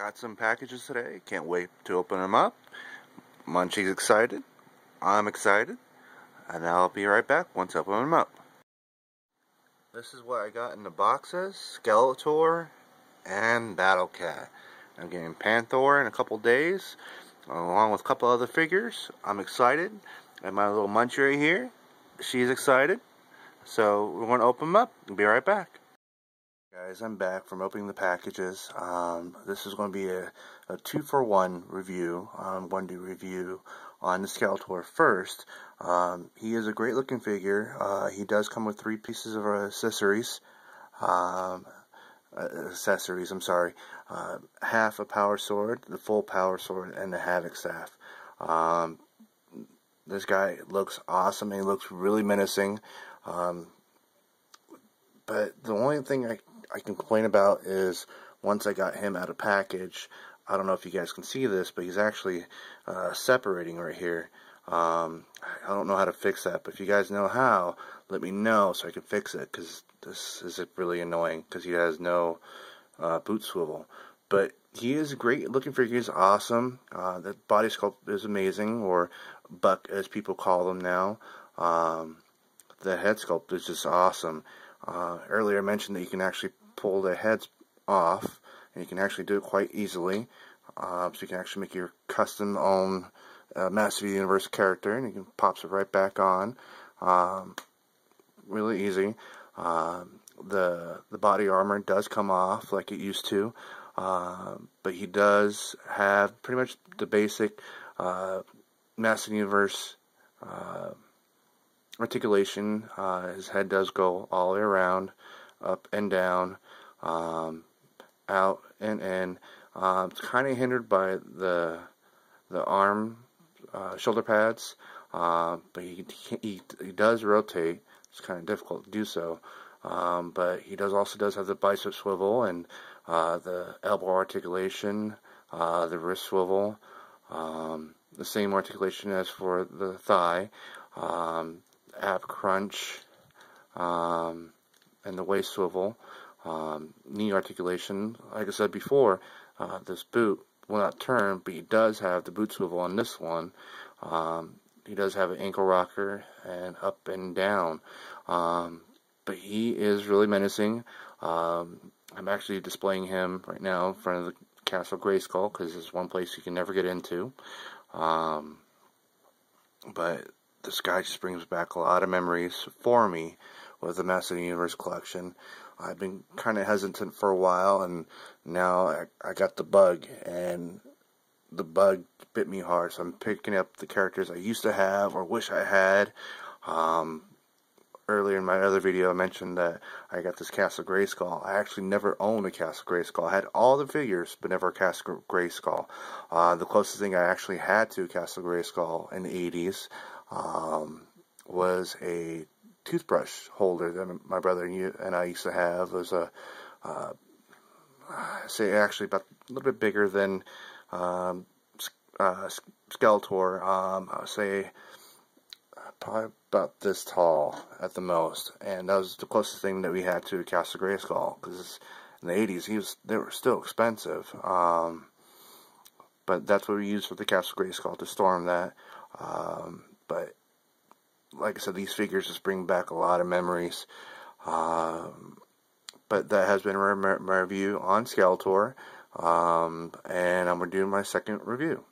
Got some packages today. Can't wait to open them up. Munchie's excited. I'm excited. And I'll be right back once I open them up. This is what I got in the boxes. Skeletor and Battlecat. I'm getting Panther in a couple days, along with a couple other figures. I'm excited. And my little Munchie right here, she's excited. So we're going to open them up and be right back. Guys, I'm back from opening the packages. This is going to be a 2-for-1 review. I'm going to do a review on the Skeletor first. He is a great looking figure. He does come with 3 pieces of accessories. Half a power sword, the full power sword, and the Havoc staff. This guy looks awesome. He looks really menacing. But the only thing I can complain about is once I got him out of package, I don't know if you guys can see this, but he's actually separating right here. I don't know how to fix that, but if you guys know how, let me know so I can fix it, because this is really annoying because he has no boot swivel. But he is a great looking figure. He's awesome. The body sculpt is amazing, or buck as people call them now. The head sculpt is just awesome. Earlier I mentioned that you can actually pull the heads off, and you can actually do it quite easily. So you can actually make your custom own Master of the Universe character, and you can pops it right back on. Really easy. The body armor does come off like it used to, but he does have pretty much the basic Master of the Universe articulation. His head does go all the way around, up and down, out and in. It's kind of hindered by the arm, shoulder pads, but he does rotate. It's kind of difficult to do so, but he also does have the bicep swivel and the elbow articulation, the wrist swivel, the same articulation as for the thigh, ab crunch, and the waist swivel, knee articulation. Like I said before, this boot will not turn, but he does have the boot swivel on this one. He does have an ankle rocker and up and down, but he is really menacing. I'm actually displaying him right now in front of the Castle Grayskull because it's one place you can never get into. But this guy just brings back a lot of memories for me with the Master of the Universe collection. I've been kind of hesitant for a while, and now I got the bug, and the bug bit me hard, so I'm picking up the characters I used to have or wish I had. Earlier in my other video I mentioned that I got this Castle Grayskull. I actually never owned a Castle Grayskull. I had all the figures, but never a Castle Grayskull. The closest thing I actually had to a Castle Grayskull in the 80s was a toothbrush holder that my brother and I used to have. It was a, say actually about a little bit bigger than Skeletor. I would say probably about this tall at the most, and that was the closest thing that we had to a Castle Grayskull, because in the 80s they were still expensive, but that's what we used for the Castle Grayskull, to storm that. But like I said, these figures just bring back a lot of memories. But that has been my review on Skeletor, and I'm going to do my second review.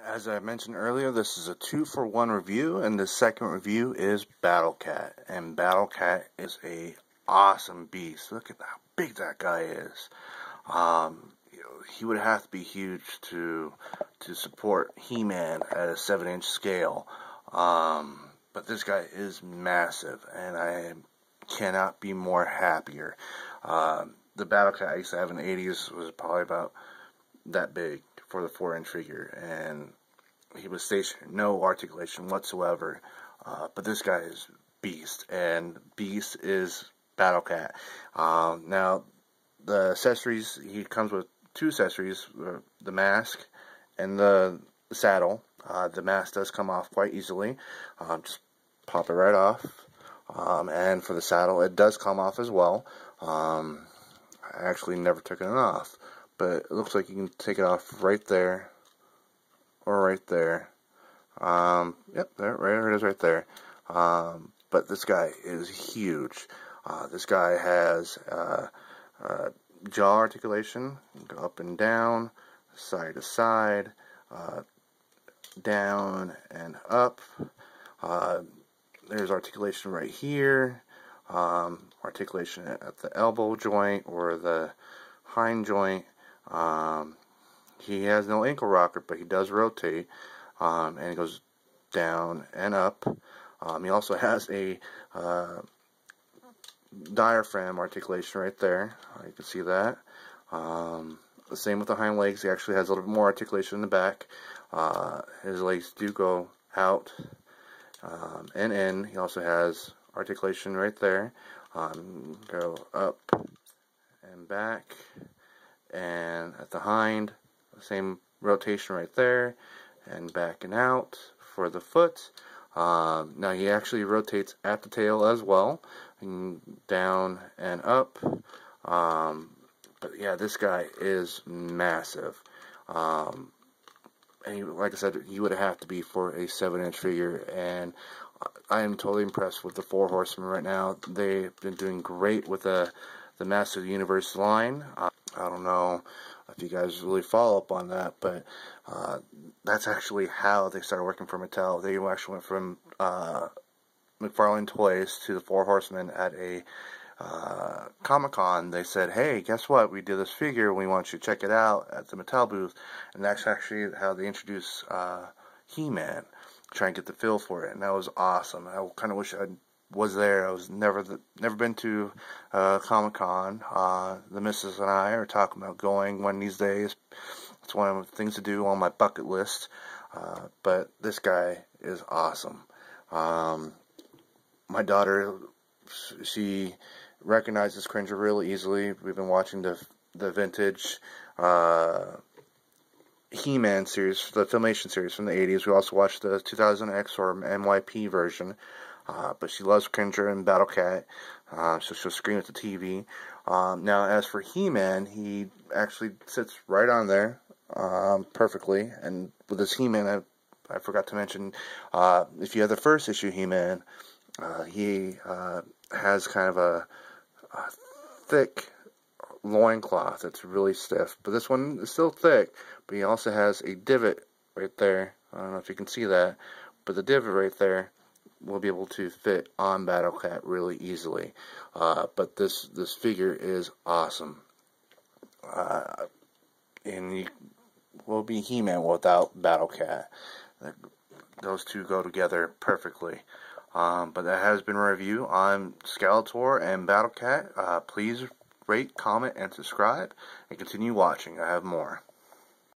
As I mentioned earlier, this is a 2-for-1 review, and the second review is Battlecat. And Battlecat is a awesome beast. Look at how big that guy is. He would have to be huge to support He-Man at a 7-inch scale. But this guy is massive, and I cannot be more happier. The Battlecat I used to have in the 80s was probably about that big for the 4-inch figure, and he was stationary, no articulation whatsoever. But this guy is beast, and beast is Battlecat. Now, the accessories, he comes with 2 accessories, the mask and the saddle. The mask does come off quite easily. Just pop it right off. And for the saddle, it does come off as well. I actually never took it off, but it looks like you can take it off right there, or right there. Yep, there it is right there. But this guy is huge. This guy has jaw articulation, go up and down, side to side, down and up. There's articulation right here, articulation at the elbow joint or the hind joint. He has no ankle rocker, but he does rotate, and it goes down and up. He also has a diaphragm articulation right there. You can see that. The same with the hind legs. He actually has a little bit more articulation in the back. His legs do go out and in. He also has articulation right there. Go up and back. And at the hind, same rotation right there. And back and out for the foot. Now he actually rotates at the tail as well, and down and up. But yeah, this guy is massive. And like I said, he would have to be for a 7-inch figure, and I am totally impressed with the Four Horsemen right now. They've been doing great with the Master of the Universe line. I don't know if you guys really follow up on that, but that's actually how they started working for Mattel. They actually went from McFarlane Toys to the Four Horsemen at a Comic-Con. They said, hey, guess what? We did this figure. We want you to check it out at the Mattel booth. And that's actually how they introduced He-Man, try and get the feel for it. And that was awesome. I kind of wish I was there. I was never been to Comic-Con. The missus and I are talking about going one of these days. It's one of the things to do on my bucket list. But this guy is awesome. My daughter, she recognizes Cringer really easily. We've been watching the vintage He-Man series, the Filmation series from the 80s. We also watched the 2000X or MYP version. But she loves Cringer and Battlecat, so she'll scream at the TV. Now, as for He-Man, he actually sits right on there perfectly. And with this He-Man, I forgot to mention, if you have the first issue He-Man, he has kind of a thick loincloth that's really stiff. But this one is still thick, but he also has a divot right there. I don't know if you can see that, but the divot right there will be able to fit on Battlecat really easily. But this figure is awesome. And he will be He-Man without Battlecat. Those two go together perfectly. But that has been a review on Skeletor and Battlecat. Please rate, comment, and subscribe, and continue watching. I have more.